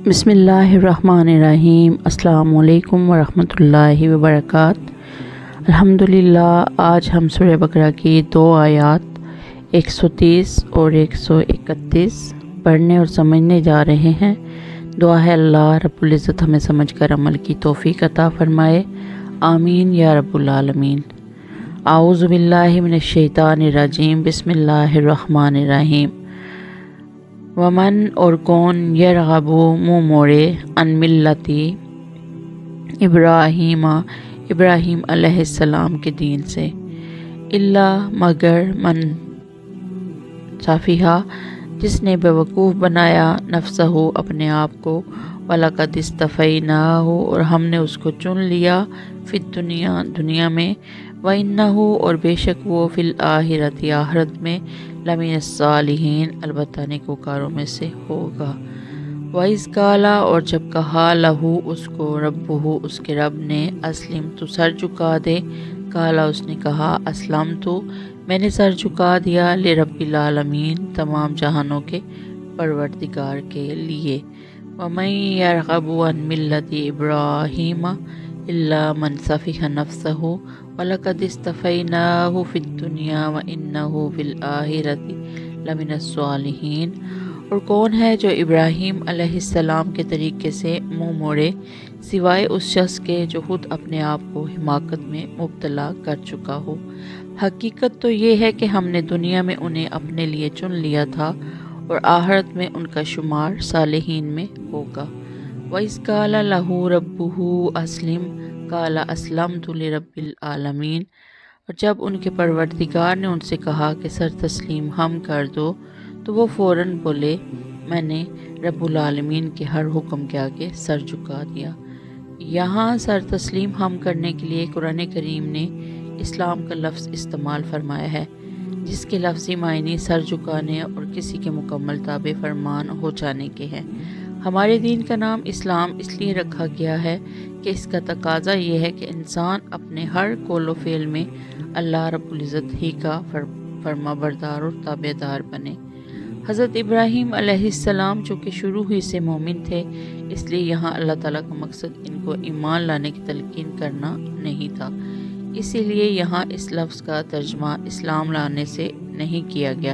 بسم اللہ الرحمن الرحیم۔ السلام علیکم ورحمۃ اللہ وبرکاتہ۔ الحمدللہ، آج ہم سورہ بقرہ کی 2 آیات 130 اور 131 پڑھنے اور سمجھنے جا رہے ہیں۔ دعا ہے اللہ رب العزت ہمیں سمجھ کر عمل کی توفیق عطا فرمائے، آمین یا رب العالمین۔ اعوذ باللہ من الشیطان الرجیم، بسم اللہ الرحمن الرحیم۔ ومن اور کون یرغب منہ موڑے عن ملتی ابراہیم علیہ السلام کے دین سے، الا مگر من صافیہ جس نے بیوقوف بنایا نفسہ اپنے آپ کو، وَلَقَدِ اصْطَفَيْنَاهُ اور ہم نے اس کو چن لیا، فی الدنیا دنیا میں، وَإِنَّهُ اور بے شک وہ فی الآخرۃ آخرت میں، لمن الصالحین البتہ نیکوکاروں میں سے ہوگا۔ وَإِذْ قَالَ اور جب کہا لہو اس کو، ربہ اس کے رب نے، اسلم تو سر جھکا دے، قال اس نے کہا اسلمت میں نے سر جھکا دیا، لرب العالمین تمام جہانوں کے پروردگار کے لیے۔ وَمَن يَرْغَبُ عَن مِلَّةِ إِبْرَاهِيمَ إِلَّا مَنْ سَفِهَ نَفْسَهُ وَلَقَدِ اصْطَفَيْنَاهُ فِي الدُّنْيَا وَإِنَّهُ فِي الْآخِرَةِ لَمِنَ الصَّالِحِينَ اور کون ہے جو ابراہیم علیہ السلام کے طریقے سے منہ موڑے، سوائے اس شخص کے جو خود اپنے آپ کو حماقت میں مبتلا کر چکا ہو۔ حقیقت تو یہ ہے کہ ہم نے دنیا میں انہیں اپنے لیے چن لیا تھا اور آخرت میں ان کا شمار صالحین میں ہوگا۔ وَإِذْ قَالَ لَهُ رَبُّهُ أَسْلِمْ قَالَ أَسْلَمْتُ لِرَبِّ الْعَالَمِينَ اور جب ان کے پروردگار نے ان سے کہا کہ سر تسلیم ہم کر دو، تو وہ فوراً بولے میں نے رب العالمین کے ہر حکم کے آگے سر جھکا دیا۔ یہاں سر تسلیم ہم کرنے کے لیے قرآن کریم نے اسلام کا لفظ استعمال فرمایا ہے، جس کے لفظی معنی سر جھکانے اور کسی کے مکمل تابع فرمان ہو جانے کے ہیں۔ ہمارے دین کا نام اسلام اس لیے رکھا گیا ہے کہ اس کا تقاضا یہ ہے کہ انسان اپنے ہر قول و فعل میں اللہ رب العزت ہی کا فرما بردار اور تابع دار بنے۔ حضرت ابراہیم علیہ السلام چونکہ شروع ہی سے مومن تھے، اس لیے یہاں اللہ تعالیٰ کا مقصد ان کو ایمان لانے کی تلقین کرنا نہیں تھا، اسی لیے یہاں اس لفظ کا ترجمہ اسلام لانے سے نہیں کیا گیا۔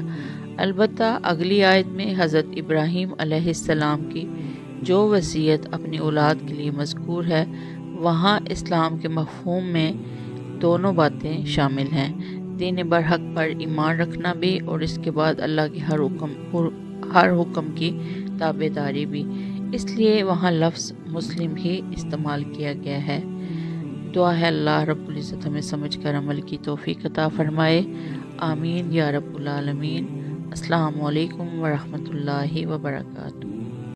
البتہ اگلی آیت میں حضرت ابراہیم علیہ السلام کی جو وصیت اپنی اولاد کے لیے مذکور ہے، وہاں اسلام کے مفہوم میں دونوں باتیں شامل ہیں، دین برحق پر ایمان رکھنا بھی اور اس کے بعد اللہ کے ہر حکم کی تابع داری بھی، اس لیے وہاں لفظ مسلم ہی استعمال کیا گیا ہے۔ دعا ہے اللہ رب العزت ہمیں سمجھ کر عمل کی توفیق عطا فرمائے، آمین یا رب العالمین۔ السلام علیکم ورحمۃ اللہ وبرکاتہ۔